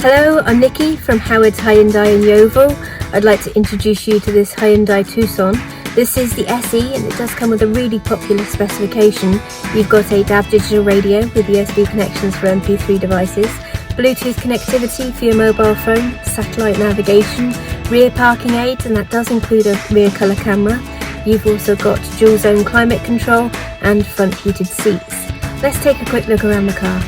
Hello, I'm Nikki from Howard's Hyundai in Yeovil. I'd like to introduce you to this Hyundai Tucson. This is the SE and it does come with a really popular specification. You've got a DAB digital radio with USB connections for MP3 devices, Bluetooth connectivity for your mobile phone, satellite navigation, rear parking aids, and that does include a rear colour camera. You've also got dual zone climate control and front heated seats. Let's take a quick look around the car.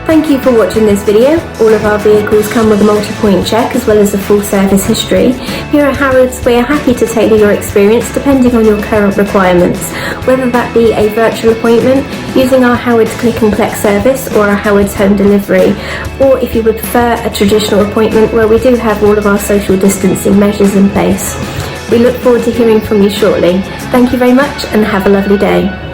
Thank you for watching this video. All of our vehicles come with a multi-point check as well as a full service history. Here at Howard's, we are happy to tailor your experience depending on your current requirements, whether that be a virtual appointment, using our Howard's Click and Collect service or our Howard's Home Delivery, or if you would prefer a traditional appointment where we do have all of our social distancing measures in place. We look forward to hearing from you shortly. Thank you very much and have a lovely day.